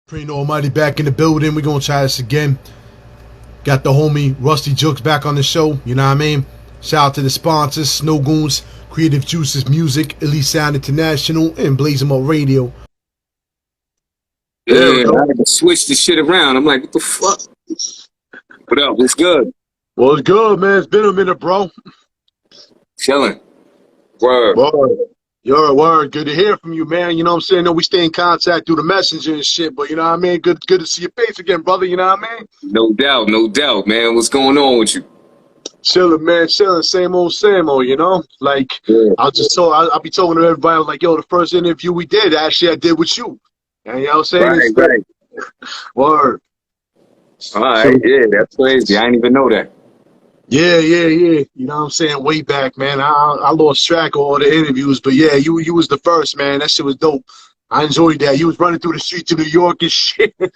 Praying Almighty back in the building. We're gonna try this again. Got the homie Ruste Juxx back on the show. You know what I mean? Shout out to the sponsors: Snow Goons, Creative Juices Music, Elite Sound International, and Blaze 'em Up Radio. Yeah, I had to switch the shit around. I'm like, what the fuck? What up? What's good? Well, it's good, man. It's been a minute, bro. Chilling. Word. Word. Good to hear from you, man. You know what I'm saying? No, we stay in contact through the messenger and shit, but you know what I mean? Good to see your face again, brother. You know what I mean? No doubt, man. What's going on with you? Chilling, man. Chilling. Same old, you know? Like, yeah. I'll be talking to everybody. I was like, yo, the first interview we did, actually, I did with you. And you know what I'm saying? Right. Word. All right, yeah, that's crazy. I didn't even know that. Yeah. You know what I'm saying? Way back, man. I lost track of all the interviews, but yeah, you was the first, man. That shit was dope. I enjoyed that. You was running through the streets of New York and shit. yeah.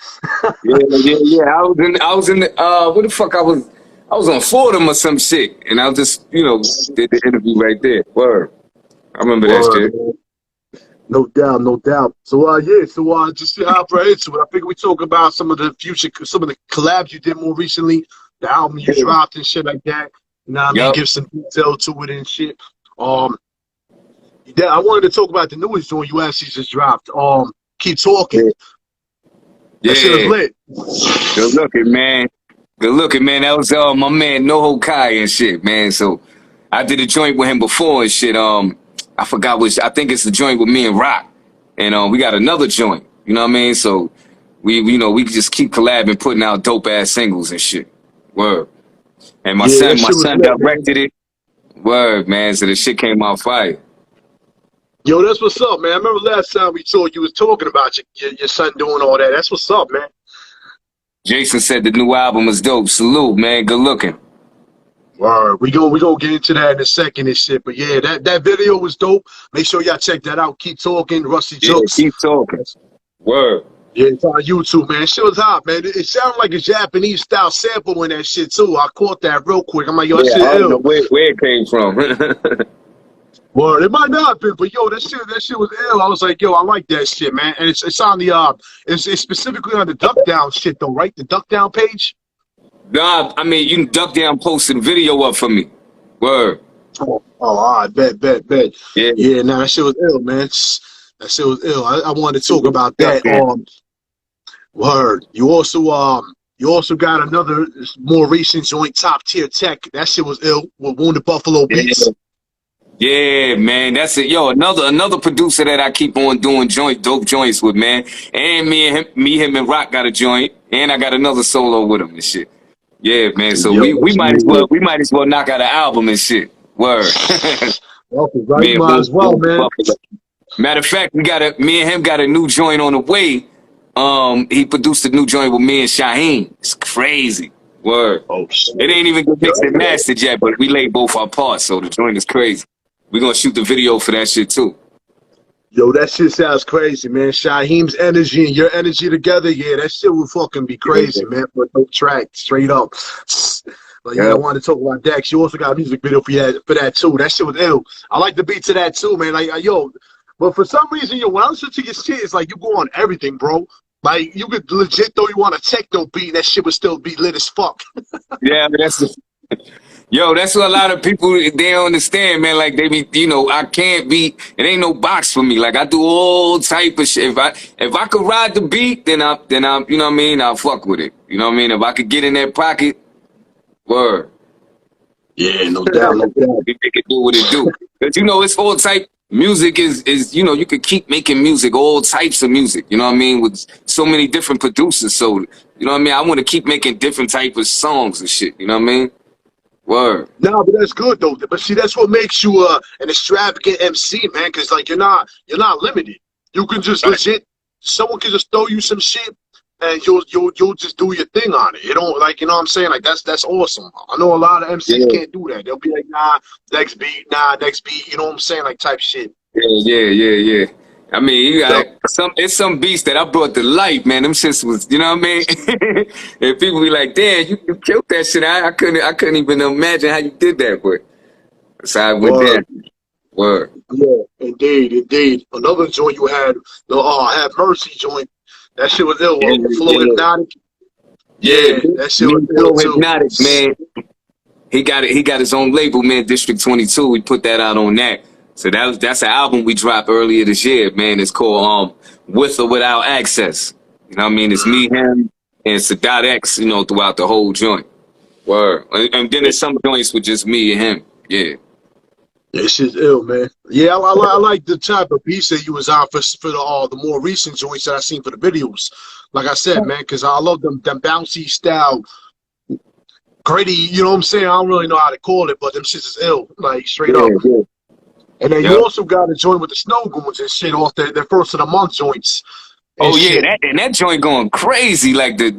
I was in the what the fuck I was on Fordham or some shit, and I just, did the interview right there. Word. I remember that shit. Man. No doubt. So just to hop right into it, I figure we talk about some of the collabs you did more recently, the album you dropped and shit like that. You know what I mean? Give some detail to it and shit. I wanted to talk about the newest joint you actually just dropped. Keep Talking. Yeah. That shit was lit. Good looking, man. That was my man No Hokai and shit, man. So I did a joint with him before and shit. I forgot which. I think it's the joint with me and Rock, and we got another joint. You know what I mean? So we just keep collabing, putting out dope ass singles and shit. Word. And my son directed it. Word, man. So the shit came out fire. Yo, that's what's up, man. I remember last time we talked, you was talking about your son doing all that. That's what's up, man. Jason said the new album is dope. Salute, man. Good looking. Word. We gonna get into that in a second and shit. But yeah, that video was dope. Make sure y'all check that out. Keep Talking, Ruste Juxx. Yeah, Keep Talking. Word. Yeah, it's on YouTube, man. Shit was hot, man. It sounded like a Japanese style sample in that shit too. I caught that real quick. I'm like, yo, that shit I don't ill. know where it came from. Word. It might not have been, but yo, that shit was ill. I was like, yo, I like that shit, man. And it's on the it's specifically on the Duck Down shit though, right? The Duck Down page. Nah, I mean, you can Duck Down posting video up for me. Word. Oh, all right, bet. Yeah, nah, that shit was ill, man. That shit was ill. I wanted to talk about that. Word. You also got another more recent joint, Top Tier Tech. That shit was ill with Wounded Buffalo Beats. Yeah, man. That's it. Yo, another producer that I keep on doing dope joints with, man. And him and Rock got a joint, and I got another solo with him and shit. Yeah, man. So we might as well knock out an album and shit. Word. Right, might as well, man. Matter of fact, me and him got a new joint on the way. He produced a new joint with me and Shaheem. It's crazy. Word. Oh shit. It ain't even mixed and mastered yet, but we laid both our parts, so the joint is crazy. We're gonna shoot the video for that shit too. Yo, that shit sounds crazy, man. Shaheem's energy and your energy together, yeah, that shit would fucking be crazy, man. For a dope track, straight up. But yeah, I wanted to talk about Dex. You also got a music video for that too. That shit was ill. I like the beat to that too, man. Like, yo, but for some reason, yo, when I listen to your shit, it's like you go on everything, bro. Like, you could legit throw you on a techno beat, that shit would still be lit as fuck. Yeah, that's what a lot of people, they don't understand, man. Like, they be, I can't be, it ain't no box for me. Like, I do all type of shit. If I could ride the beat, then I'm, you know what I mean? I'll fuck with it. You know what I mean? If I could get in that pocket, word. Yeah, no doubt. They can do what it do. Because, it's all type. Music is you could keep making music, all types of music, you know what I mean, with so many different producers. So, you know what I mean? I want to keep making different type of songs and shit, you know what I mean? Word. No, but that's good though. But see, that's what makes you an extravagant MC, man, because like you're not limited. You can just legit, someone can just throw you some shit and you'll just do your thing on it. You don't, like, you know what I'm saying? Like that's awesome. I know a lot of MCs can't do that. They'll be like, nah, next beat, you know what I'm saying? Like type shit. Yeah. I mean, it's some beats that I brought to life, man. Them shits was, you know what I mean? And people be like, damn, you killed that shit. I couldn't even imagine how you did that, but that's how I went there. Word. Yeah, indeed. Another joint you had, the Have Mercy joint. That shit was ill. Yeah, Flow Hypnotic. yeah. Yeah, that shit Me was and ill Flow too. Hypnotic, man. He got it. He got his own label, man. District 22. We put that out on that. So that's an album we dropped earlier this year, man. It's called With or Without Access. You know what I mean? It's me, him, and Sadat X. You know, throughout the whole joint. Word. And then there's some joints with just me and him. Yeah. That shit's ill, man. Yeah, I like the type of beats that you was on for the more recent joints that I seen for the videos. Like I said, man, because I love them bouncy style, gritty. You know what I'm saying? I don't really know how to call it, but them shits is ill, like straight up. Yeah. And then you Yep. also got a joint with the Snow Goons and shit off their first of the month joints. Oh yeah, Shit. that joint going crazy. Like the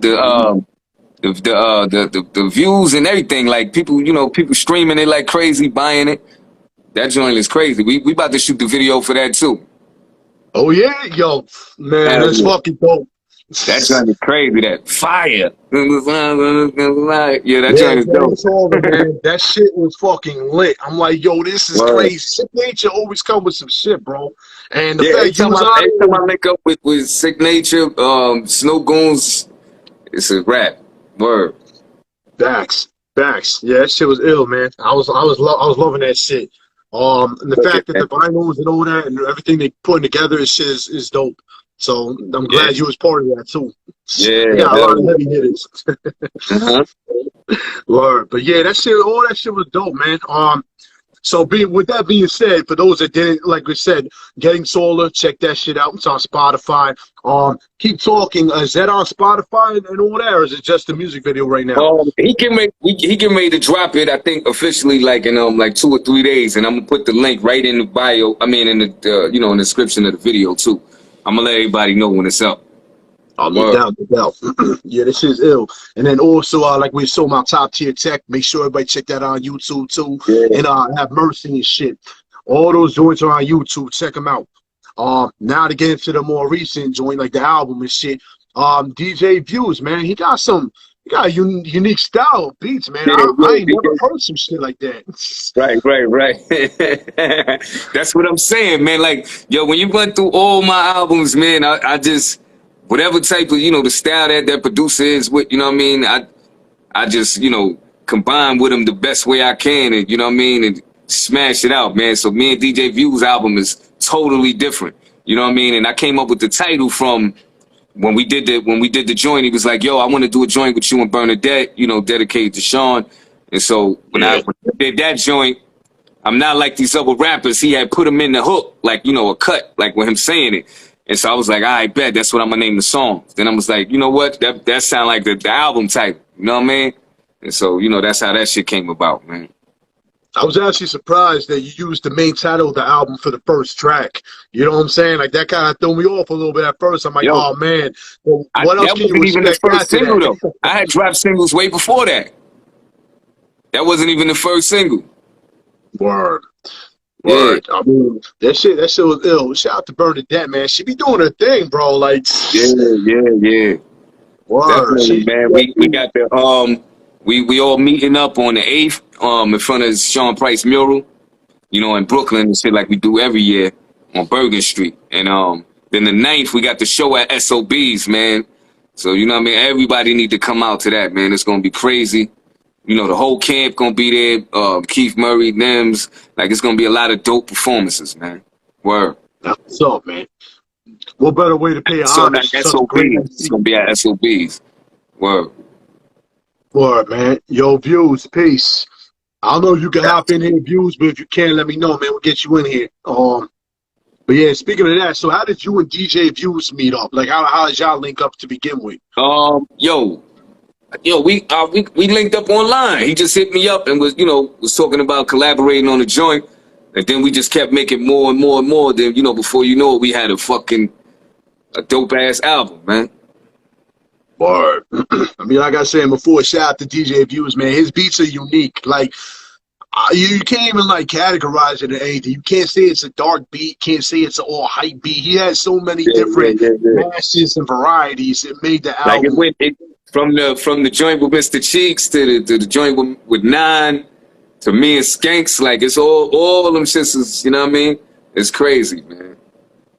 views and everything. Like people streaming it like crazy, buying it. That joint is crazy. We about to shoot the video for that too. Oh yeah, yo, man, Hell that's yeah. fucking dope. That joint is crazy. That fire. Yeah, that Yeah, joint is man, dope. it's over, man. That shit was fucking lit. I'm like, yo, this is Word. crazy. Sick Nature always come with some shit, bro. And the Yeah, fact you was on every time I it, link up with Sick Nature, Snow Goons, it's a rap. Word. Facts. Yeah, that shit was ill, man. I was loving that shit. And the fact that the vinyls and all that and everything they putting together is shit is dope. So I'm glad you was part of that too. Yeah, We got a lot of heavy hitters. uh-huh. Word. But yeah, all that shit was dope, man. So with that being said, for those that didn't, like we said, Getting Solar, check that shit out. It's on Spotify. Keep Talking. Is that on Spotify and all that, or is it just a music video right now? He can ready to drop it. I think officially like in like 2 or 3 days, and I'm gonna put the link right in the bio. I mean in the in the description of the video too. I'm gonna let everybody know when it's up. No doubt. Yeah, this shit's ill. And then also, like we saw my Top Tier Tech, make sure everybody check that out on YouTube too. Yeah. And Have Mercy and shit. All those joints are on YouTube. Check them out. Now to get into the more recent joint, like the album and shit. DJ Views, man, he got a unique style of beats, man. Yeah, I ain't never heard some shit like that. Right. That's what I'm saying, man. Like, yo, when you run through all my albums, man, I just whatever type of the style that producer is with, you know what I mean. I just combine with him the best way I can, and you know what I mean, and smash it out, man. So me and DJ Views album is totally different, you know what I mean. And I came up with the title from when we did the joint. He was like, yo, I want to do a joint with you and Bernadette, dedicated to Sean. And so when I did that joint, I'm not like these other rappers. He had put him in the hook, like, a cut, like with him saying it. And so I was like, all right, bet, that's what I'm gonna name the song. Then I was like, you know what? That sound like the album title, you know what I mean? And so, that's how that shit came about, man. I was actually surprised that you used the main title of the album for the first track. You know what I'm saying? Like, that kind of threw me off a little bit at first. I'm like, oh, man, well, what else can you expect? That wasn't even the first single, though. I had dropped singles way before that. That wasn't even the first single. Word. Yeah. I mean, that shit was ill. Shout out to Bernadette, man. She be doing her thing, bro. Like, yeah. Word. Definitely, man. We got the we all meeting up on the 8th in front of Sean Price mural, in Brooklyn and shit, like we do every year on Bergen Street. And then the 9th we got the show at SOB's, man. So you know what I mean, everybody need to come out to that, man. It's gonna be crazy. The whole camp gonna be there. Keith Murray, Nims, like it's gonna be a lot of dope performances, man. Word. That's what's up, man. What better way to pay homage? It's gonna be at SOB's. Word. Word, man. Yo, Views, peace. I don't know if you can hop in here, Views, but if you can, let me know, man. We'll get you in here. But yeah, speaking of that, so how did you and DJ Views meet up? Like, how did y'all link up to begin with? We linked up online. He just hit me up and was talking about collaborating on a joint, and then we just kept making more and more and more. Then before you know it, we had a dope ass album, man. Word. I mean, like I said before, shout out to DJ Views, man. His beats are unique. Like, you can't even like categorize it as anything. You can't say it's a dark beat. Can't say it's an all hype beat. He has so many different mashes and varieties. It made the album. Like it went from the joint with Mr. Cheeks to the joint with Nine to me and Skanks. Like it's all them shits is, you know what I mean? It's crazy, man.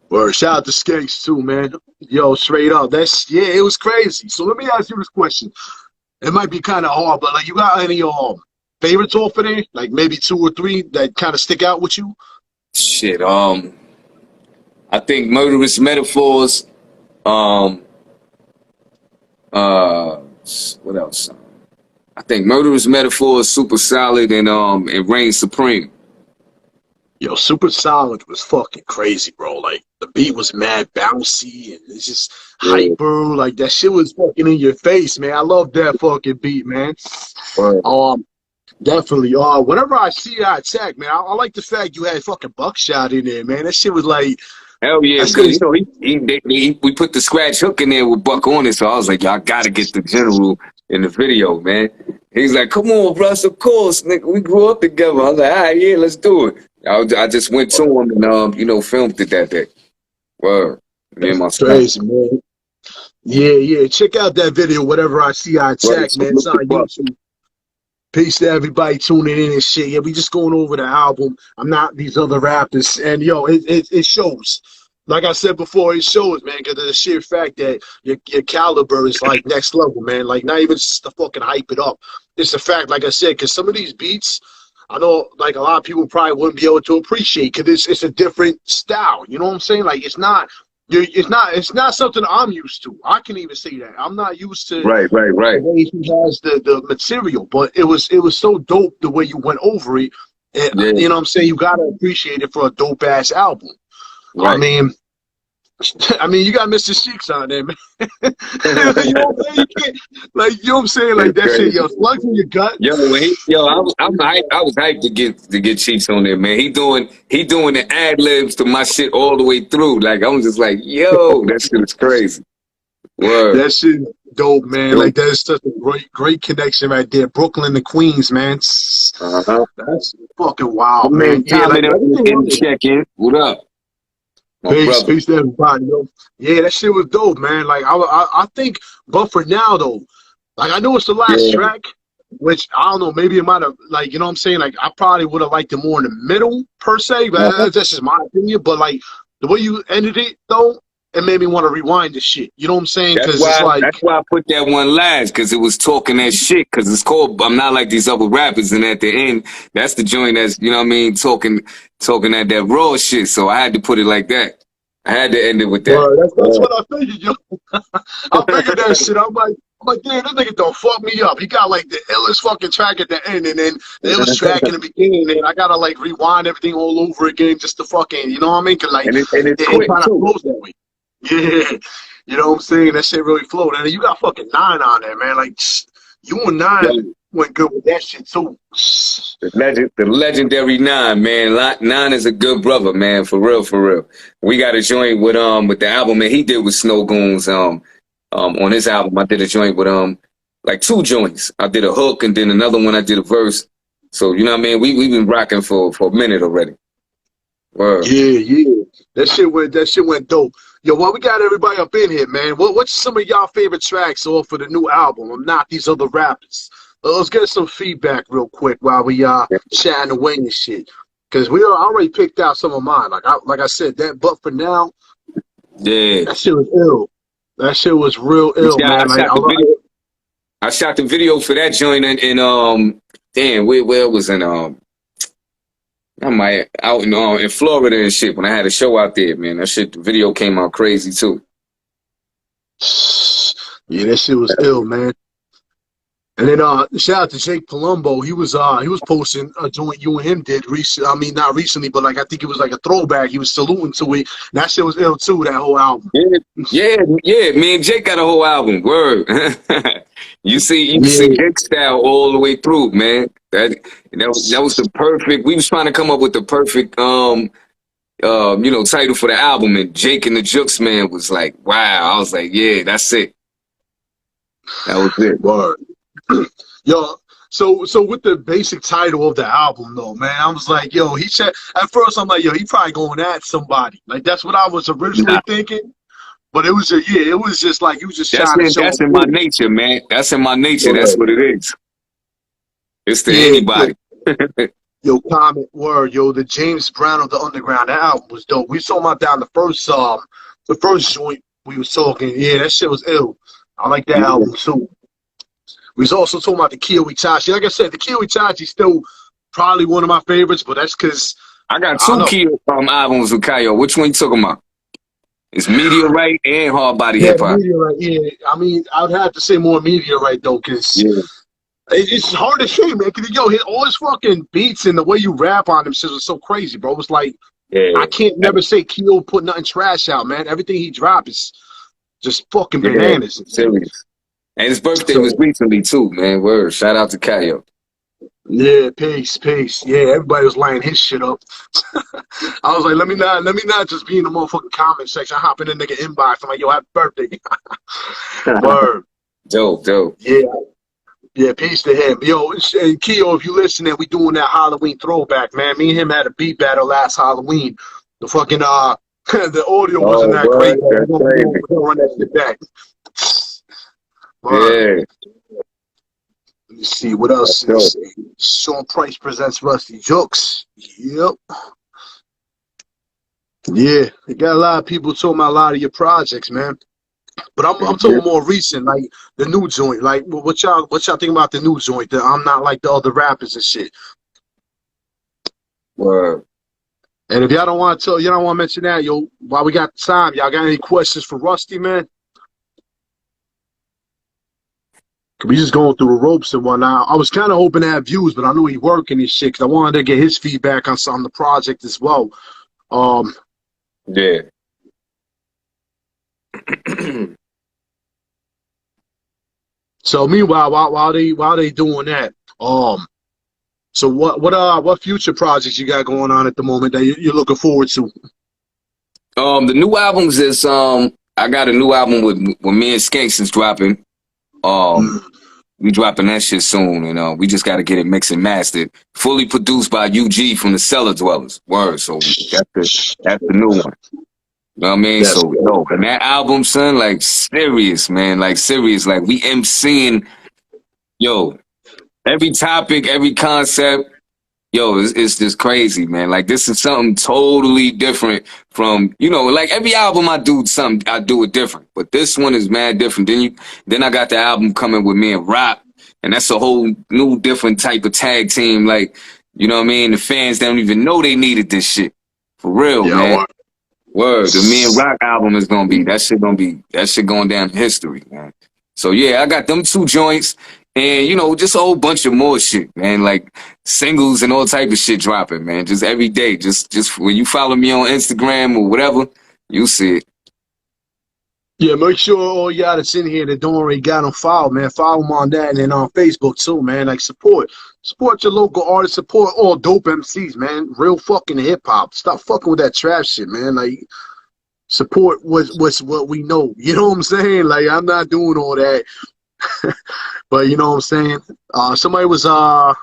Or shout out to Skanks too, man. Yo, straight up. It was crazy. So let me ask you this question. It might be kind of hard, but like, you got any favorites off of there? Like maybe 2 or 3 that kind of stick out with you? Shit. I think Murderous Metaphors. What else? I think Murderous Metaphors, Super Solid, and Reign Supreme. Yo, Super Solid was fucking crazy, bro. Like, the beat was mad bouncy and it's just hyper. Like, that shit was fucking in your face, man. I love that fucking beat, man. Definitely. Whenever I see that attack, man, I like the fact you had fucking Buckshot in there, man. That shit was like, hell yeah, because we put the scratch hook in there with Buck on it, so I was like, y'all gotta get the general in the video, man. He's like, come on, Russ, of course, nigga, we grew up together. I was like, all right, yeah, let's do it. I just went to him and filmed it that day. Word. Me and my crazy, man. Yeah. Check out that video, whatever I see I attack, man. It's on YouTube. Peace to everybody tuning in and shit. Yeah, we just going over the album. I'm not these other rappers. And yo, it shows. Like I said before, it shows, man, because of the sheer fact that your caliber is like next level, man. Like, not even just to fucking hype it up. It's a fact, like I said, because some of these beats, I know, like, a lot of people probably wouldn't be able to appreciate because it's a different style. You know what I'm saying? Like, it's not something I'm used to. I can even say that I'm not used to right. the way he has the material, but it was so dope the way you went over it. And, you know what I'm saying? You gotta appreciate it for a dope ass album. Right. I mean, you got Mr. Cheeks on there, man. You know what I'm saying? You can't, like, you know what I'm saying? Like, that shit, yo, slugs in your gut. Yo, I was hyped to get Cheeks on there, man. He doing the ad libs to my shit all the way through. Like, I was just like, yo, that shit is crazy. Word. That shit dope, man. Dope. Like, that's such a great connection right there. Brooklyn to Queens, man. That's fucking wild, man. Yeah, like, check in. What up? Peace to everybody, yo. Yeah, that shit was dope, man. Like, I think, but for now, though, like, I know it's the last track, which, I don't know, maybe it might have, like, you know what I'm saying? Like, I probably would have liked it more in the middle, per se, but that's just my opinion. But, like, the way you ended it, though, it made me want to rewind the shit. You know what I'm saying? That's why I put that one last, because it was talking that shit, because it's called I'm Not Like These Other Rappers, and at the end, that's the joint that's, you know what I mean, talking that raw shit, so I had to put it like that. I had to end it with that. Bro, that's what I figured, yo. I figured that shit. I'm like, damn, this nigga don't fuck me up. He got like the illest fucking track at the end, and then the illest track in the beginning, and I gotta like rewind everything all over again just to fucking, you know what I mean? Cause like, and it's quick too. Flows that way. Yeah, you know what I'm saying? That shit really flowed. And then you got fucking 9 on there, man. Like, you and 9 went good with that shit too. The legendary 9, man. 9 is a good brother, man. For real. We got a joint with the album that he did with Snow Goons. On his album, I did a joint with like 2 joints. I did a hook and then another one I did a verse. So you know what I mean? We've been rocking for a minute already. Word. Yeah. That shit went dope. Yo, while we got everybody up in here, man, what's some of y'all favorite tracks off of the new album? I'm Not These Other Rappers. Let's get some feedback real quick while we chatting away and shit. Cause we already picked out some of mine. Like I said, that But For Now, that shit was ill. That shit was real ill, man. I shot the video for that joint in damn, where was in out in Florida and shit when I had a show out there, man. That shit, the video came out crazy too. Yeah, that shit was ill, man. And then shout out to Jake Palumbo. He was posting a joint you and him did recently. I mean, not recently, but like I think it was like a throwback. He was saluting to it. And that shit was ill too. That whole album. Yeah. Me and Jake got a whole album. Word. you see Jake style all the way through, man. That was the perfect. We was trying to come up with the perfect title for the album, and Jake and the Juxx, man, was like, wow. I was like, yeah, that's it. That was it. Word. Yo, so with the basic title of the album though, man, I was like, yo, he said at first I'm like, yo, he probably going at somebody. Like that's what I was originally thinking. But it was just like you just that's in my nature, man. That's in my nature. That's what it is. It's to anybody. Yo, comment word, yo, the James Brown of the Underground, that album was dope. We saw my down the first joint we was talking. Yeah, that shit was ill. I like that album too. We was also talking about the Kyo Itachi. Like I said, the Kyo Itachi still probably one of my favorites, but that's because I got two Kyo albums with Kyo. Which one you talking about? It's Meteorite and Hard Body Hip Hop. Meteorite, yeah. I mean, I'd have to say more Meteorite though, because it's hard to say, man. Cause, yo, all his fucking beats and the way you rap on them shit was so crazy, bro. It's like I can't never say Kyo put nothing trash out, man. Everything he dropped is just fucking bananas. Serious. And his birthday was recently too, man. Word. Shout out to Kyo. Yeah, peace. Yeah, everybody was lining his shit up. I was like, let me not just be in the motherfucking comment section. I hop in the nigga inbox. I'm like, yo, happy birthday. Word. Dope. Yeah, peace to him. Yo, and Keo, if you listening, we doing that Halloween throwback, man. Me and him had a beat battle last Halloween. The fucking the audio wasn't that great. We're gonna run that shit back. Yeah. Let me see what else. Sean Price presents Ruste Juxx. Yep. Yeah, they got a lot of people talking about a lot of your projects, man. But I'm talking more recent, like the new joint. Like, what y'all think about the new joint? That I'm not like the other rappers and shit. Word. And if y'all don't want to mention that, yo, while we got the time, y'all got any questions for Ruste, man? We just going through the ropes and whatnot. I was kind of hoping to have views, but I knew he working his shit, because I wanted to get his feedback on some of the project as well. Yeah. So meanwhile, while they doing that, so what future projects you got going on at the moment that you're looking forward to? The new albums is I got a new album with me and Skanks is dropping. We dropping that shit soon, and we just got to get it mixed and mastered. Fully produced by UG from the Cellar Dwellers. Word. So that's the new one. You know what I mean? Yes. So, and that album, son, like, serious, man. Like, serious. Like, we MCing, every topic, every concept. It's just crazy, man. Like, this is something totally different from, like, every album I do it different. But this one is mad different. Then I got the album coming with me and Rock, and that's a whole new different type of tag team. Like, you know what I mean? The fans don't even know they needed this shit. For real, man. Word, the Me and Rock album is gonna be that shit going down in history, man. So yeah, I got them two joints, and just a whole bunch of more shit, man. Like singles and all type of shit dropping, man. Just every day, just when you follow me on Instagram or whatever, you see it. Yeah, make sure all y'all that's in here that don't already got on file, man, follow them on that, and then on Facebook too, man. Like support your local artists, support all dope MCs, man. Real fucking hip hop. Stop fucking with that trash shit, man. Like support what's what we know. You know what I'm saying? Like I'm not doing all that, but you know what I'm saying. Somebody was what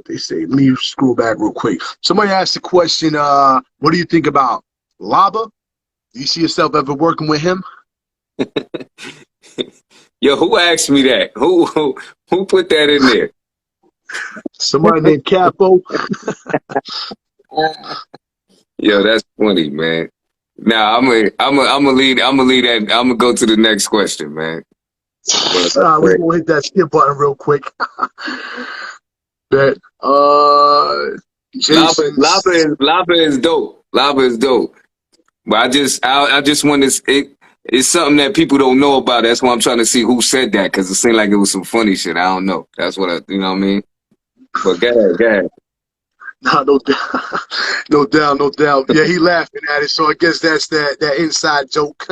they say. Let me scroll back real quick. Somebody asked the question. What do you think about Lava? Do you see yourself ever working with him? Yo, who asked me that? Who put that in there? Somebody named Capo. Yo, that's funny, man. Now I'm gonna lead that. I'm gonna go to the next question, man. We're gonna hit that skip button real quick. That Lava is dope. Lava is dope. But I just want to. It's something that people don't know about. That's why I'm trying to see who said that, because it seemed like it was some funny shit. I don't know. That's what you know what I mean? But go ahead. No doubt. Yeah, he laughing at it, so I guess that's that inside joke.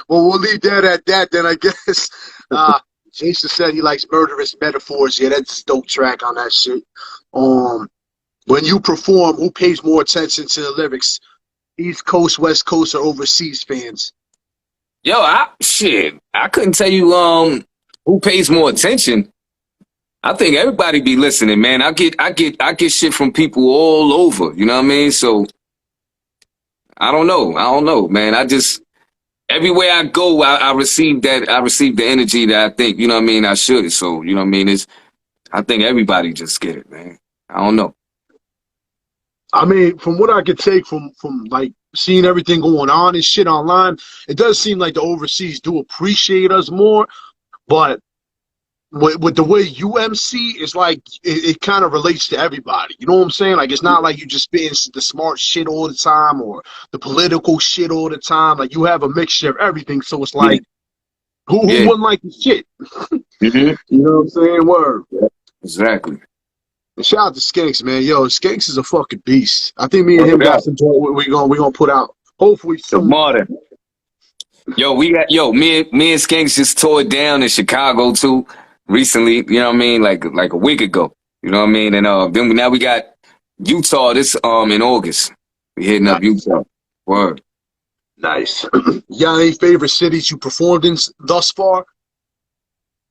Well, we'll leave that at that then, I guess. Jason said he likes murderous metaphors. Yeah, that's a dope track on that shit. When you perform, who pays more attention to the lyrics? East Coast, West Coast, or overseas fans? Yo, I couldn't tell you who pays more attention. I think everybody be listening, man. I get shit from people all over, you know what I mean? So I don't know, man. Everywhere I go, I receive the energy that I think, you know what I mean, I should. So, you know what I mean? I think everybody just get it, man. I don't know. I mean, from what I could take from like seeing everything going on and shit online, it does seem like the overseas do appreciate us more. But with the way UMC is like, it kind of relates to everybody. You know what I'm saying? Like, it's not like you just spitting the smart shit all the time or the political shit all the time. Like, you have a mixture of everything. So it's like, who wouldn't like the shit? You know what I'm saying? Word. Exactly. And shout out to Skanks, man. Yo, Skanks is a fucking beast. I think me and him got some joint we gonna put out. Hopefully soon. Martin. Yo, me and Skanks just toured down in Chicago too recently. You know what I mean? Like a week ago. You know what I mean? And then now we got Utah this in August. We hitting up Utah. Word. Nice. You got any favorite cities you performed in thus far?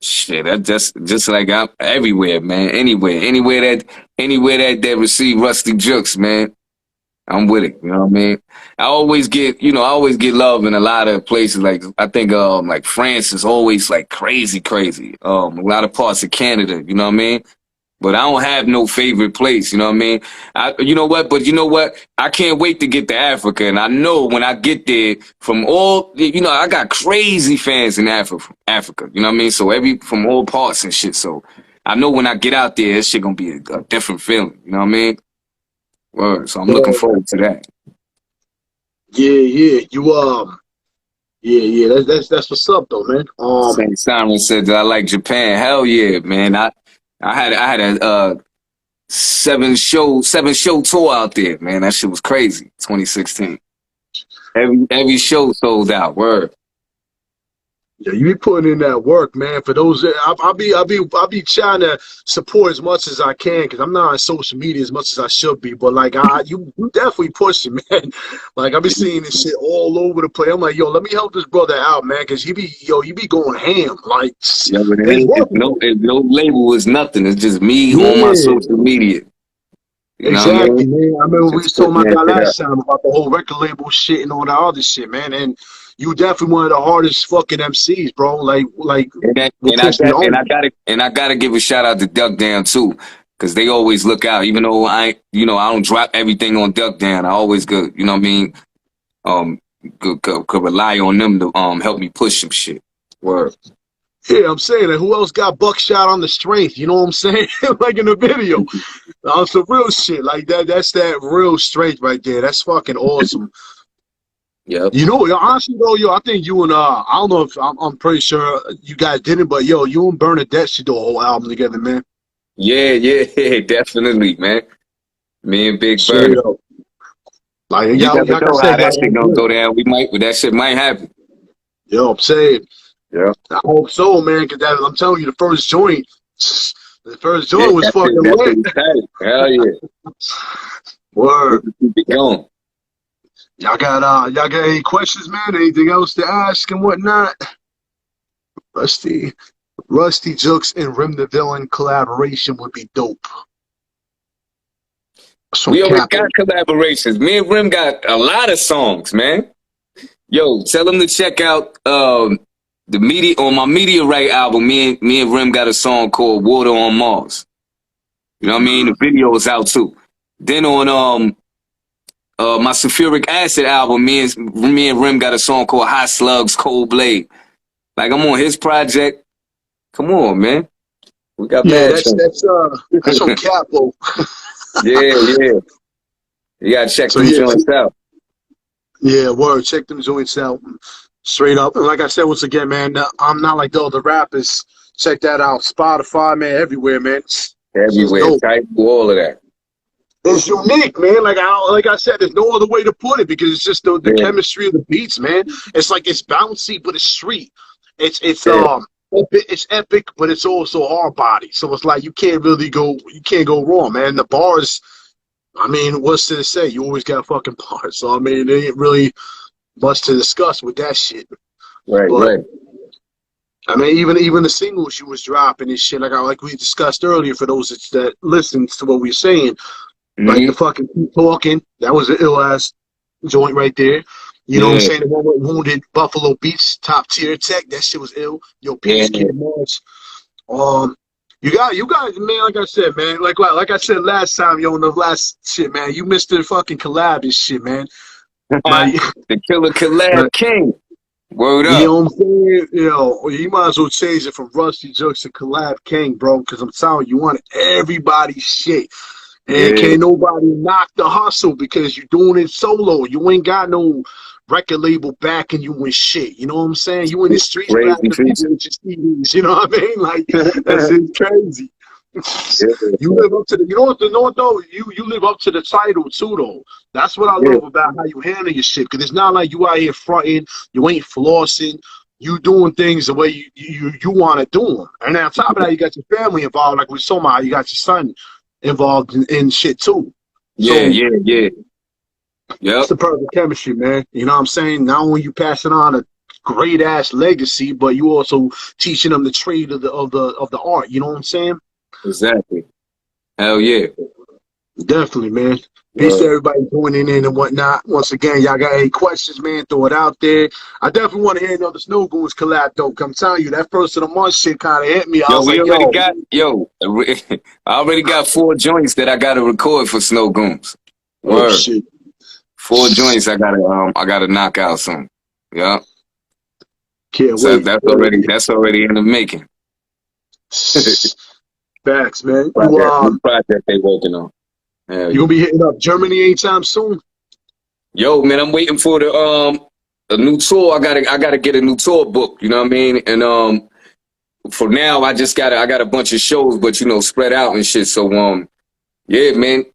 Shit, that just like I'm everywhere, man. Anywhere that receive Ruste Juxx, man. I'm with it. You know what I mean? I always get love in a lot of places. Like I think like France is always like crazy. A lot of parts of Canada, you know what I mean? But I don't have no favorite place, you know what I mean? You know what? I can't wait to get to Africa. And I know when I get there, from all, I got crazy fans in Africa, you know what I mean? So from all parts and shit. So I know when I get out there, this shit gonna be a different feeling, you know what I mean? Word. So I'm looking forward to that. Yeah. That's what's up though, man. Saint Simon said that I like Japan. Hell yeah, man. I had a 7-show tour out there, man. That shit was crazy. 2016. Every show sold out. Word. Yeah, you be putting in that work, man. For those, I'll be trying to support as much as I can because I'm not on social media as much as I should be. But like, you definitely pushing, man. Like I be seeing this shit all over the place. I'm like, yo, let me help this brother out, man, because you be going ham. Like, yeah, but no label is nothing. It's just me on my social media. You exactly, man. I remember we was talking about that last time about the whole record label shit and all that other shit, man. And you definitely one of the hardest fucking MCs, bro. Like, and I gotta give a shout out to Duck Down too, because they always look out. Even though I don't drop everything on Duck Down, I always go, you know what I mean? Could rely on them to help me push some shit. Word. Yeah, I'm saying that. Who else got buckshot on the strength? You know what I'm saying? Like in the video. Some real shit like that. That's that real strength right there. That's fucking awesome. Yeah. You know, honestly though, I think you and I don't know if I'm pretty sure you guys didn't, but yo, you and Bernadette should do a whole album together, man. Yeah, definitely, man. Me and Big Bird. Like you never know how that shit gonna go down. That shit might happen. Yo, I'm saying. Yeah. I hope so, man, because I'm telling you, the first joint was fucking lit. Hell yeah. Word. Keep it going. Y'all got any questions, man? Anything else to ask and whatnot? Ruste Juxx and Rim the Villain collaboration would be dope. We always got collaborations. Me and Rim got a lot of songs, man. Yo, tell them to check out the media on my Meteorite album. Me and Rim got a song called Water on Mars. You know what I mean? The video is out too. Then on my Sulfuric Acid album, me and Rim got a song called Hot Slugs, Cold Blade. Like I'm on his project. Come on, man. We got that's on Capo. Yeah. You gotta check them joints out. Yeah, word. Check them joints out. Straight up. And like I said, once again, man, I'm not like the other rappers. Check that out. Spotify, man, everywhere, man. Everywhere. Type all of that. It's unique, man. Like I said, there's no other way to put it because it's just the chemistry of the beats, man. It's like it's bouncy, but it's street. It's epic, but it's also hard body. So it's like you can't go wrong, man. The bars, I mean, what's to say? You always got fucking bars. So I mean, there ain't really much to discuss with that shit. Right. I mean, even the singles you was dropping and shit, like we discussed earlier, for those that listens to what we're saying. Like the fucking Keep Talking, that was an ill ass joint right there. You know what I'm saying? The one with Wounded Buffalo Beats, top tier tech, that shit was ill. Yo, Peace Kid Mars. You got, man. Like I said, man. Like I said last time, yo, in the last shit, man. You missed the fucking collab and shit, man. Like, The killer collab king. Word you up. know what I'm saying? You know, you might as well change it from Ruste Juxx to Collab King, bro. Because I'm telling you, you want everybody's shit. And can't nobody knock the hustle because you're doing it solo. You ain't got no record label backing you and shit. You know what I'm saying? You in the streets Crazy rapping people with your CDs. You know what I mean? Like, that's just crazy. You live up to the, you know what though? You live up to the title too though. That's what I love about how you handle your shit. Because it's not like you out here fronting, you ain't flossing, you doing things the way you want to do them. And on top of that, you got your family involved. Like we saw, you got your son involved in shit too. Yeah. It's the perfect chemistry, man. You know what I'm saying? Not only you passing on a great ass legacy, but you also teaching them the trade of the art. You know what I'm saying? Exactly. Hell yeah. Definitely, man. Peace to everybody joining in and whatnot. Once again, y'all got any questions, man, throw it out there. I definitely want to hear another Snow Goons collab, though. I'm telling you, that first of the month shit kind of hit me. I was like, I already got 4 joints that I got to record for Snow Goons. Oh, shit. 4 joints I gotta knock out soon. Yeah. Can't So wait. That's already in the making. Facts, man. Project they working on. You gonna be hitting up Germany anytime soon? Yo, man, I'm waiting for the a new tour. I gotta get a new tour book. You know what I mean? And for now, I got a bunch of shows, but you know, spread out and shit. So yeah, man.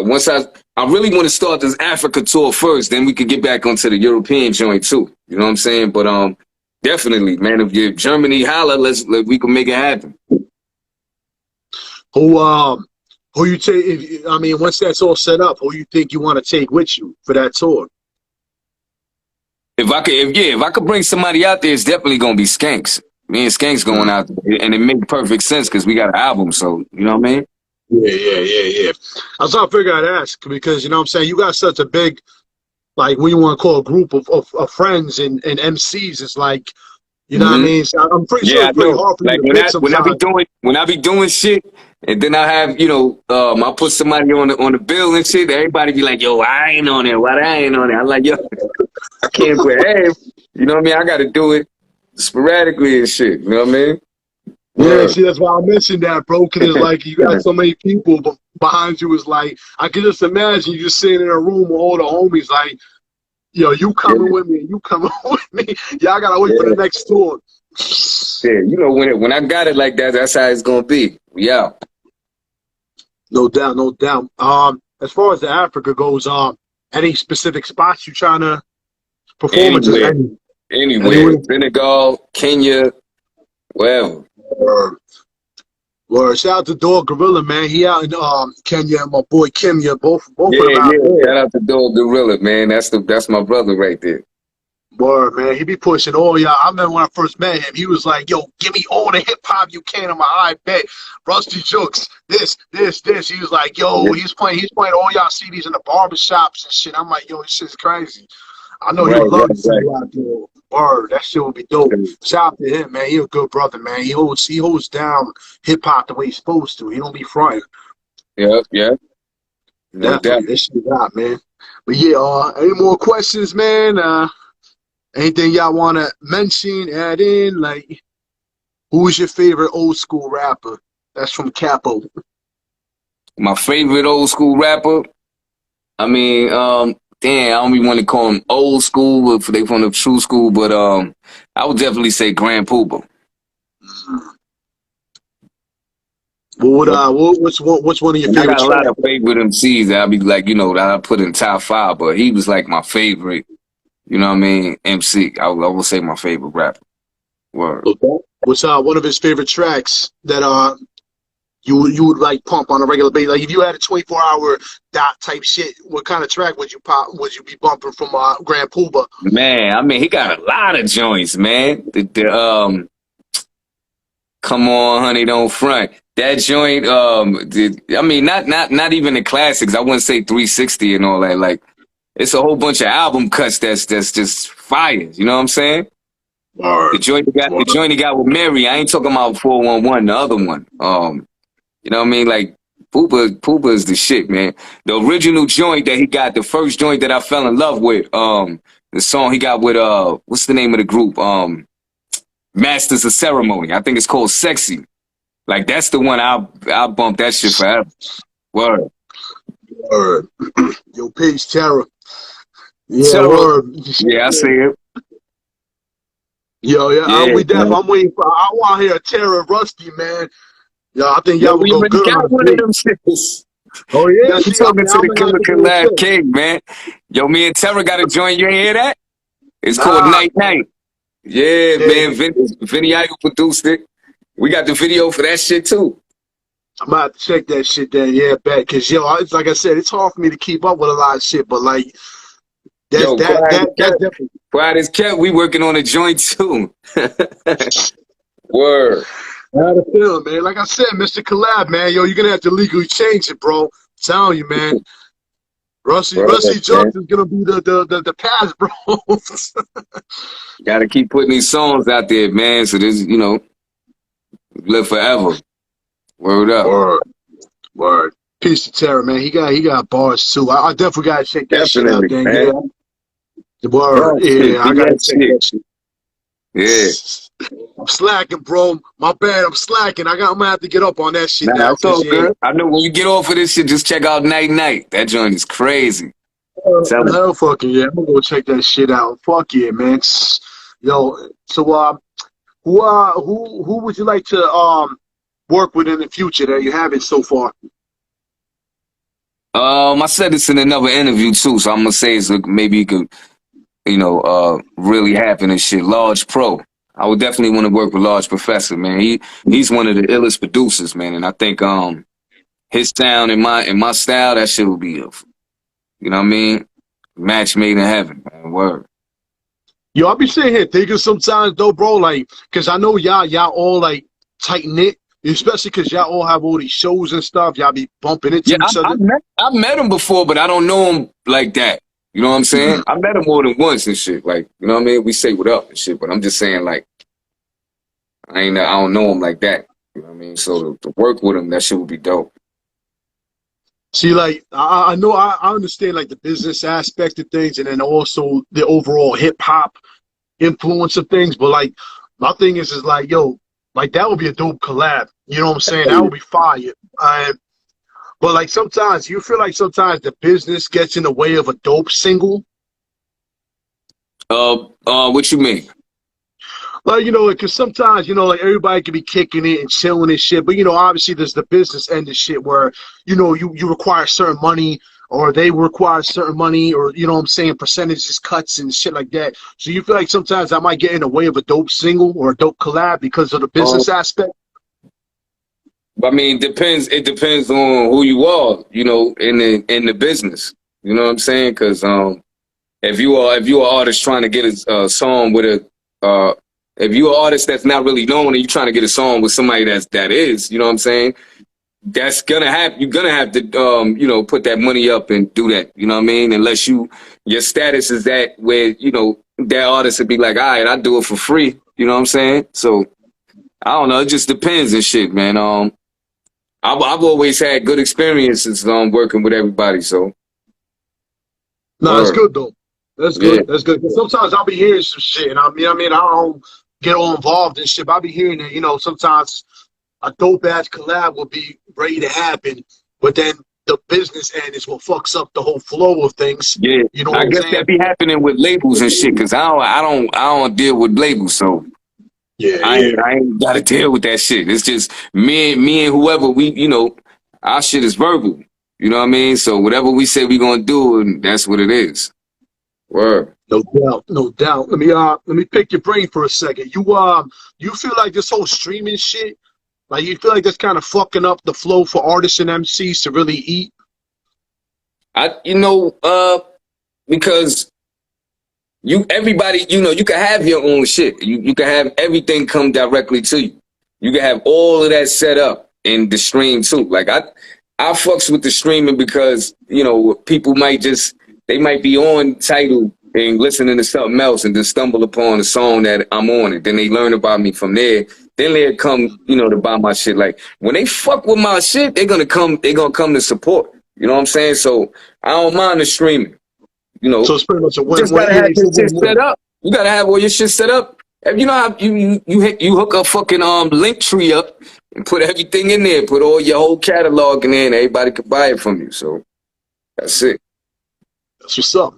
Once I really want to start this Africa tour first, then we could get back onto the European joint too. You know what I'm saying? But definitely, man. If Germany holla, we can make it happen. Who you take? I mean, once that's all set up, who you think you want to take with you for that tour? If I could bring somebody out there, it's definitely gonna be Skanks. Me and Skanks going out there, and it makes perfect sense because we got an album. So you know what I mean? Yeah. I was trying to figure I'd ask because you know what I'm saying you got such a big, like, what you want to call a group of friends and MCs. It's like, you know what I mean? So I'm pretty sure it's pretty hard for you to pick sometimes. When I be doing shit, and then I have, you know, I put somebody on the bill and shit, everybody be like, yo, I ain't on there. Why I ain't on there? I'm like, yo, I can't quit. Hey, you know what I mean? I got to do it sporadically and shit. You know what I mean? Yeah, see, that's why I mentioned that, bro, because it's like you got so many people behind you. Is like, I can just imagine you just sitting in a room with all the homies, like, yo, you coming with me, you coming with me. Y'all gotta wait for the next tour. Yeah, you know, when I got it like that, that's how it's gonna be. We out. No doubt. As far as the Africa goes, any specific spots you trying to perform? Anywhere. Senegal, Kenya, wherever. Word. Shout out to Dog Gorilla, man. He out in Kenya, and my boy Kenya, both of them out there. Shout out to Dog Gorilla, man. That's my brother right there. Word, man. He be pushing all y'all. I remember when I first met him, he was like, yo, give me all the hip hop you can. I'm I bet. Ruste Juxx, this. He was like, yo, he's playing all y'all CDs in the barbershops and shit. I'm like, yo, this shit's crazy. I know he'll love to see you out there. Word, that shit would be dope. Shout out to him, man. He a good brother, man. He holds down hip hop the way he's supposed to. He don't be fronting. Yeah. No doubt. This shit out, man. But yeah, any more questions, man? Anything y'all want to mention, add in? Like, who's your favorite old school rapper? That's from Capo. My favorite old school rapper? I mean, damn, I don't even want to call him old school if they from the true school, but I would definitely say Grand Poobah. What's one of your favorite? I got a lot of favorite MCs that I'd be like, you know, that I put in top 5, but he was like my favorite. You know what I mean? MC. I will say my favorite rapper. Word. What's one of his favorite tracks that you would like pump on a regular basis? Like if you had a 24-hour dot type shit, what kind of track would you be bumping from Grand Poobah? Man, I mean he got a lot of joints, man. Come on, honey, don't front. That joint, I mean not even the classics. I wouldn't say 360 and all that. Like it's a whole bunch of album cuts that's just fire. You know what I'm saying? The joint he got with Mary. I ain't talking about 411, the other one. You know what I mean? Like Poopa is the shit, man. The original joint that he got, the first joint that I fell in love with, the song he got with what's the name of the group? Masters of Ceremony. I think it's called Sexy. Like that's the one I'll bump that shit forever. Word. Word. Yo, peace, Terror. Yeah, Terror. word. Yeah, I see it. Yo, yeah, I'm waiting for. I want to hear Terror Rusty, man. Yo, I think y'all would go good on one of them shits. Oh yeah, you talking to the Killer Collab King, man. Yo, me and Terror got a joint. You ain't hear that? It's called Night Night. Yeah, man. Vinny Idol produced it. We got the video for that shit too. I'm about to check that shit then, yeah, back. Cause yo, it's like I said, it's hard for me to keep up with a lot of shit, but like that's Quiet as kept, we working on a joint too. Word. I had a feeling, man. Like I said, Mr. Collab, man, yo, you're gonna have to legally change it, bro. I'm telling you, man. Ruste Juxx is gonna be the pass, bro. Gotta keep putting these songs out there, man. So this, live forever. Word up. Word. Peace to Terror, man. He got bars too. I definitely gotta check that shit out, man. Yeah. Word. Yeah, I gotta check that shit. Yeah. I'm slacking, bro. My bad. I'm slacking. I'm gonna have to get up on that shit now. That's all good. I know when you get off of this shit, just check out Night Night. That joint is crazy. Hell fucking yeah. I'm gonna go check that shit out. Fuck yeah, man. Yo, so who would you like to work with in the future that you haven't so far? I said this in another interview too, so I'm gonna say it's maybe you could, really happen and shit. Large Pro. I would definitely want to work with Large Professor, man. He's one of the illest producers, man, and I think his sound and my style, that shit would be you know what I mean? Match made in heaven, man. Word. Yo, I'll be sitting here thinking sometimes though, bro, like, cause I know y'all all like tight knit, especially cause y'all all have all these shows and stuff. Y'all be bumping into each other. I've met him before, but I don't know him like that. You know what I'm saying? I met him more than once and shit. Like, you know what I mean? We say what up and shit, but I'm just saying, like, I don't know him like that. You know what I mean? So to work with him, that shit would be dope. See, like, I know I understand like the business aspect of things and then also the overall hip hop influence of things, but like my thing is like, yo, like that would be a dope collab. You know what I'm saying? That would be fire. But like sometimes you feel like sometimes the business gets in the way of a dope single. What you mean? Like, because sometimes, like everybody can be kicking it and chilling and shit, but obviously there's the business end of shit where, you require certain money or they require certain money or, you know what I'm saying, percentages cuts and shit like that. So you feel like sometimes that might get in the way of a dope single or a dope collab because of the business aspect? I mean, it depends on who you are, in the business. You know what I'm saying? Because if you are an artist trying to get a song with if you're an artist that's not really known and you're trying to get a song with somebody that is, you know what I'm saying? That's gonna happen. You're gonna have to put that money up and do that. You know what I mean? Unless your status is that where that artist would be like, all right, I'll do it for free. You know what I'm saying? So I don't know. It just depends and shit, man. I've always had good experiences working with everybody. So no, that's good though. That's good. Yeah. That's good. Sometimes I'll be hearing some shit, and I don't get all involved in shit. But I'll be hearing that sometimes a dope ass collab will be ready to happen, but then the business end is what fucks up the whole flow of things. Yeah, I guess that be happening with labels and shit. Cause I don't deal with labels, so. Yeah, I ain't got to deal with that shit. It's just me and whoever our shit is verbal. You know what I mean? So whatever we say we gonna do, that's what it is. Word. No doubt, no doubt. Let me pick your brain for a second. You feel like this whole streaming shit, like you feel like that's kind of fucking up the flow for artists and MCs to really eat? Because everybody, you can have your own shit. You can have everything come directly to you. You can have all of that set up in the stream too. Like I fucks with the streaming because, people might be on Tidal and listening to something else and then stumble upon a song that I'm on it. Then they learn about me from there. Then they come, you know, to buy my shit. Like when they fuck with my shit, they're gonna come to support. You know what I'm saying? So I don't mind the streaming. You know, So it's pretty much a win. just gotta have your shit set up. You gotta have all your shit set up. And you know how you hook a fucking link tree up and put everything in there, put all your whole catalog in there, and everybody can buy it from you. So that's it. That's what's up.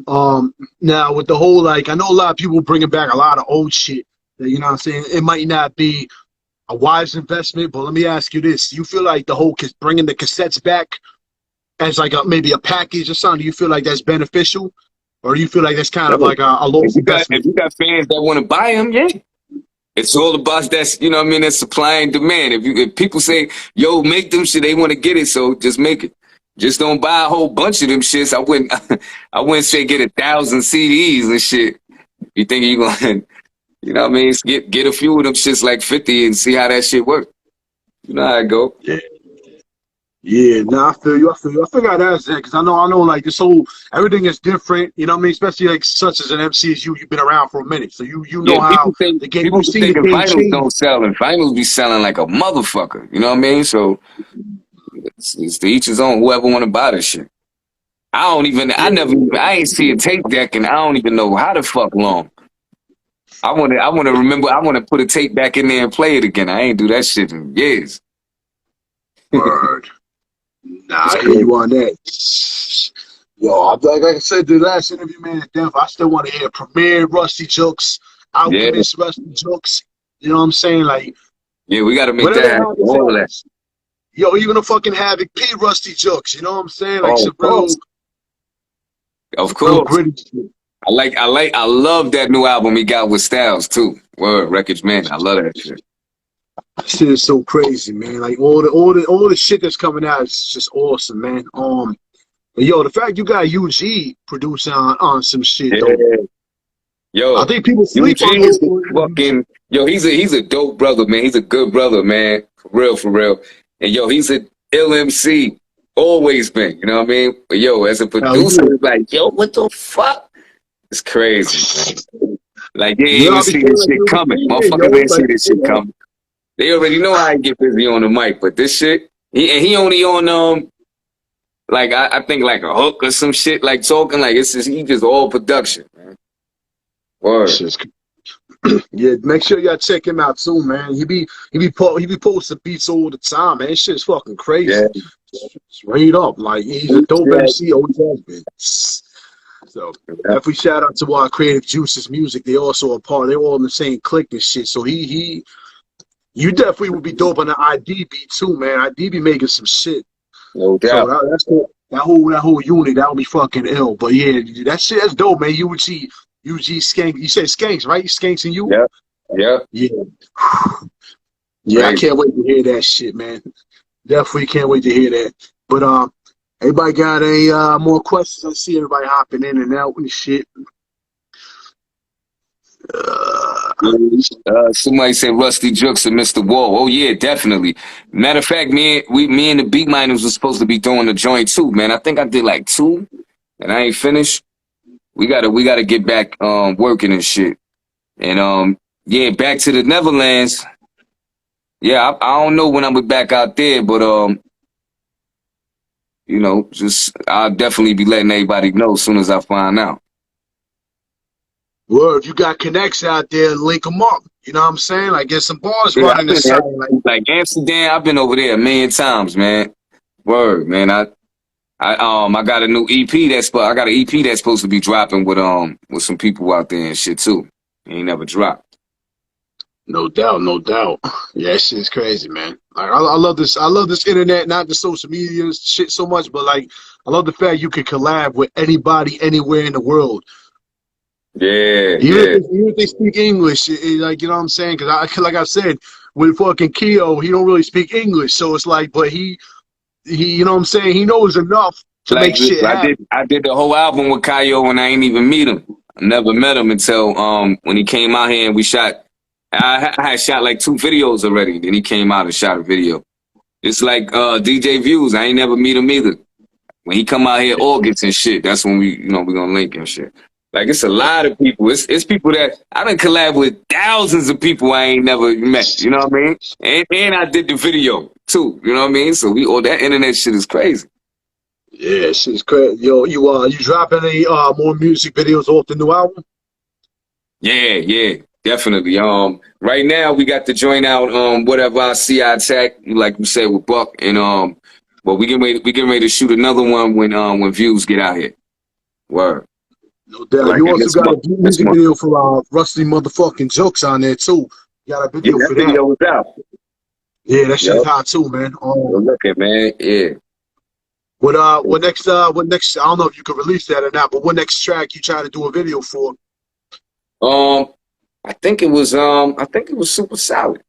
Now with the whole, like, I know a lot of people bringing back a lot of old shit. You know what I'm saying? It might not be a wise investment, but let me ask you this: you feel like the whole bringing the cassettes back as like maybe a package or something? Do you feel like that's beneficial, or do you feel like that's kind of like a low investment? If you got fans that want to buy them, yeah. It's all about that, you know what I mean, that supply and demand. If people say, yo, make them shit, they want to get it, so just make it. Just don't buy a whole bunch of them shits. I wouldn't say get 1,000 CDs and shit. You think you're gonna, you know what I mean? Get a few of them shits like 50 and see how that shit works. You know how it go. Yeah, I feel you. I figure I'd ask that because I know like this whole, everything is different, you know what I mean? Especially like such as an MC as you've been around for a minute. So you know how the game, people think vinyls don't sell, and vinyls be selling like a motherfucker. You know what I mean? So it's to each his own, whoever want to buy this shit. I ain't see a tape deck and I don't even know how the fuck long. I want to remember, I want to put a tape back in there and play it again. I ain't do that shit in years. Word. Nah, I hear you on that. Yo, like I said, the last interview, man, I still want to hear Premier Ruste Juxx, Alchemist Ruste Juxx. You know what I'm saying? Like, yeah, we got to make that happen. All of that. Yo, even a fucking Havoc P Ruste Juxx, you know what I'm saying? Like some real, of course. I love that new album he got with Styles too. Word, Wreckage Man. I love that shit. That shit is so crazy, man. Like all the shit that's coming out is just awesome, man. But yo, the fact you got UG producing on some shit, though. Yo, I think people sleep UG is fucking. Yo, he's a dope brother, man. He's a good brother, man. For real. And yo, he's an ill MC. Always been, you know what I mean? But yo, as a producer, it's like, yo, what the fuck? It's crazy, man. Like, they ain't even see this shit coming. Motherfuckers ain't see this shit coming. They already know how I get busy on the mic, but this shit, he only on, like, I think like a hook or some shit, like talking, like, he just all production, man. Word. Yeah, make sure y'all check him out too, man. He be posting beats all the time, man. Shit's fucking crazy. Yeah. Straight up, like he's a dope MC, always has been. So definitely shout out to our Creative Juices Music. They also a part. They're all in the same clique and shit. So you definitely would be dope on the ID beat too, man. ID be making some shit. No doubt. So that's cool. That whole unit, that would be fucking ill. But yeah, that shit, that's dope, man. UG Skank. You said Skanks, right? Skanks and you? Yeah. Yeah, I can't wait to hear that shit, man. Definitely can't wait to hear that. But everybody got any more questions? I see everybody hopping in and out and shit. Somebody said Ruste Juxx and Mr. Wall. Oh yeah, definitely. Matter of fact, me and the Beat Miners was supposed to be doing the joint too, man. I think I did like 2, and I ain't finished. We gotta get back working and shit. And yeah, back to the Netherlands. Yeah, I don't know when I'm back out there, but you know, just I'll definitely be letting everybody know as soon as I find out. Well, if you got connects out there, link them up. You know what I'm saying? Like get some bars running the side. Like Amsterdam, I've been over there a million times, man. Word, man. I got a new EP I got an EP that's supposed to be dropping with some people out there and shit too. It ain't never dropped. No doubt. Yeah, that shit's crazy, man. Like I love this internet, not the social media shit so much, but like I love the fact you can collab with anybody anywhere in the world. Yeah, even if they speak English, like, you know what I'm saying? Because like I said, with fucking Keo, he don't really speak English, so it's like, but he, you know what I'm saying? He knows enough to make shit happen. I did the whole album with Keo and I ain't even meet him. I never met him until when he came out here and we shot. I had shot like 2 videos already. Then he came out and shot a video. It's like DJ Views. I ain't never meet him either. When he come out here August and shit, that's when we gonna link and shit. Like, it's a lot of people. It's people that I done collab with thousands of people I ain't never met. You know what I mean? And I did the video too. You know what I mean? So all that internet shit is crazy. Yeah, shit's crazy. Yo, you dropping any more music videos off the new album? Yeah, definitely. Right now we got the joint out. Whatever I see, I attack. Like you said with Buck, and but we getting ready to shoot another one when views get out here. Word. No doubt. Like You also got a music video for Ruste motherfucking Juxx on there too. You got a video for that. Video was out. Yeah, that shit's hot too, man. Look at man, yeah. What next? I don't know if you can release that or not, but what next track you trying to do a video for? I think it was Super Solid.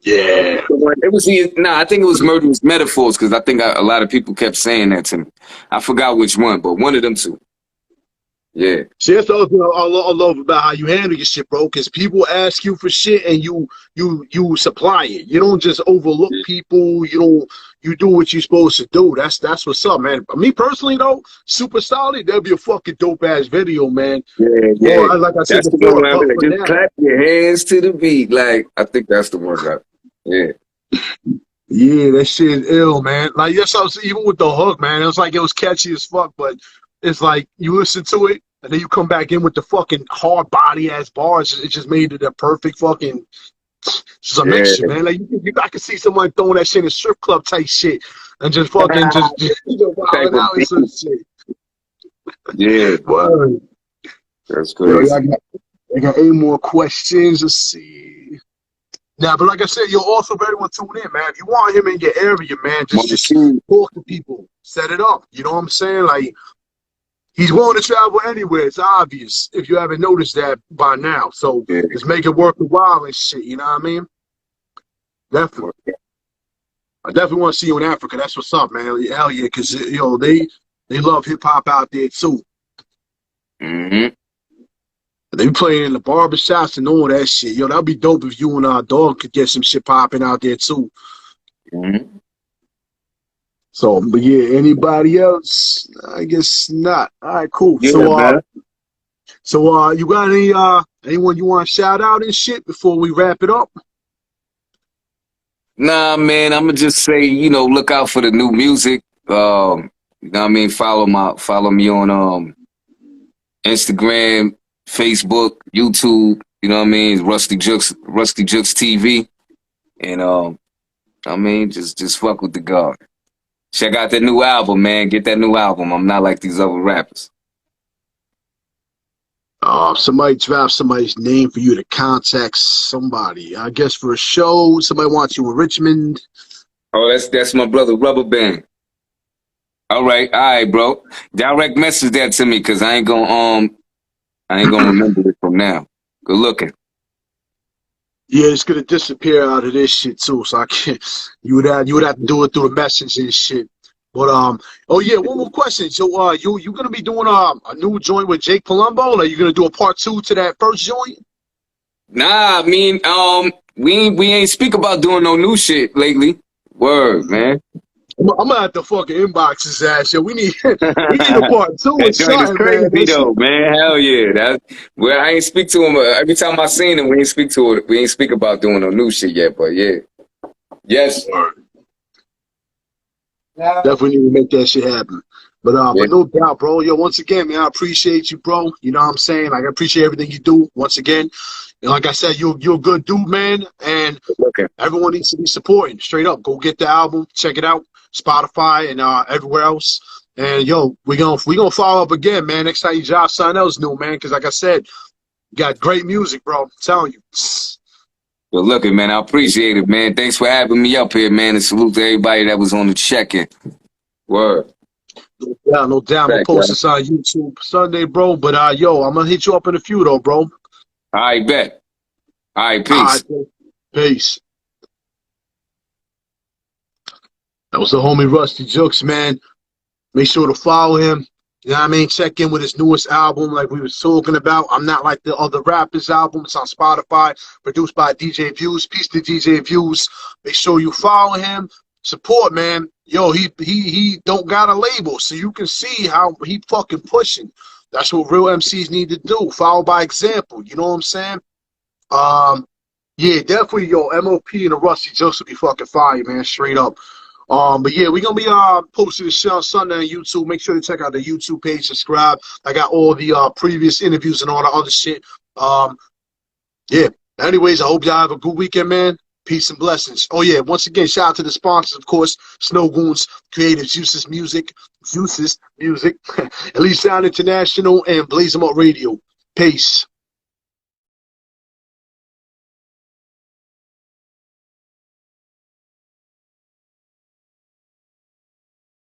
Yeah. I think it was Murderous Metaphors, because I think a lot of people kept saying that to me. I forgot which one, but one of them two. Yeah. See, that's the other thing I love about how you handle your shit, bro, because people ask you for shit and you supply it. You don't just overlook people. You do what you're supposed to do. That's what's up, man. Me personally, though, Super Solid, that'd be a fucking dope-ass video, man. Yeah. Or, like I said that's before, the one just clap your hands to the beat. Like, I think that's the one. Yeah. Yeah, that shit is ill, man. Like, yes, I was even with the hook, man. It was like it was catchy as fuck, but it's like you listen to it and then you come back in with the fucking hard body ass bars. It just made it a perfect fucking just a mixture, man. Like I can see someone throwing that shit in a strip club type shit and just fucking wilding out and some shit. Yeah, word. That's crazy. I got 8 more questions. Let's see. Now, but like I said, you'll also very well tune in, man. If you want him in your area, man, just talk to people, set it up. You know what I'm saying? Like, he's willing to travel anywhere. It's obvious if you haven't noticed that by now. So just make it worth the while and shit. You know what I mean? Definitely. I definitely want to see you in Africa. That's what's up, man. Hell yeah, because they love hip hop out there too. They be playing in the barbershops and all that shit. Yo, that'd be dope if you and our dog could get some shit popping out there too. So, but yeah, anybody else? I guess not. All right, cool. Yeah, so you got anyone you want to shout out and shit before we wrap it up? Nah, man, I'm gonna just say, look out for the new music. You know what I mean? Follow me on Instagram, Facebook, YouTube. You know what I mean? Ruste Juxx TV, and I mean, just fuck with the God. Check out that new album, man. Get that new album. I'm not like these other rappers. Somebody drop somebody's name for you to contact somebody. I guess for a show, somebody wants you in Richmond. Oh, that's my brother Rubber Band. All right, bro. Direct message that to me, cause I ain't gonna remember it from now. Good looking. Yeah, it's gonna disappear out of this shit too, so I can't. You would have to do it through the message and shit. But oh yeah, one more question. So you gonna be doing a new joint with Jake Palumbo? Or are you gonna do a part 2 to that first joint? Nah, I mean, we ain't speak about doing no new shit lately. Word, man. I'm gonna have to fucking inbox his ass. Yo, we need a part 2 or that joint is crazy, man. though, man. Hell yeah. I ain't speak to him. Every time I seen him, we ain't speak about doing no new shit yet. But yeah, yes. Definitely need to make that shit happen. But no doubt, bro. Yo, once again, man, I appreciate you, bro. You know what I'm saying? Like, I appreciate everything you do. Once again, and like I said, you're a good dude, man. And everyone needs to be supporting. Straight up, go get the album, check it out, Spotify and everywhere else. And yo, we gonna follow up again, man. Next time you drop something else new, man. Because like I said, you got great music, bro. I'm telling you. Well, look, man, I appreciate it, man. Thanks for having me up here, man. And salute to everybody that was on the check-in. Word. No doubt. I'm gonna post this on YouTube Sunday, bro. But yo, I'm gonna hit you up in a few though, bro. All right, bet. All right, peace. All right, peace. That was the homie Ruste Juxx, man. Make sure to follow him. You know what I mean? Check in with his newest album like we was talking about. I'm Not Like the Other Rappers album. It's on Spotify, produced by DJ Views. Peace to DJ Views. Make sure you follow him. Support, man. Yo, he don't got a label, so you can see how he fucking pushing. That's what real MCs need to do. Follow by example. You know what I'm saying? Yeah, definitely, yo, MOP and the Ruste Juxx will be fucking fire, man, straight up. But yeah, we're gonna be posting this shit on Sunday on YouTube. Make sure to check out the YouTube page, subscribe. I got all the previous interviews and all the other shit. Yeah. Anyways, I hope y'all have a good weekend, man. Peace and blessings. Oh yeah, once again, shout out to the sponsors, of course, Snow Goons, Creative Juices Music, Elite Sound International, and Blaze 'em Up Radio. Peace.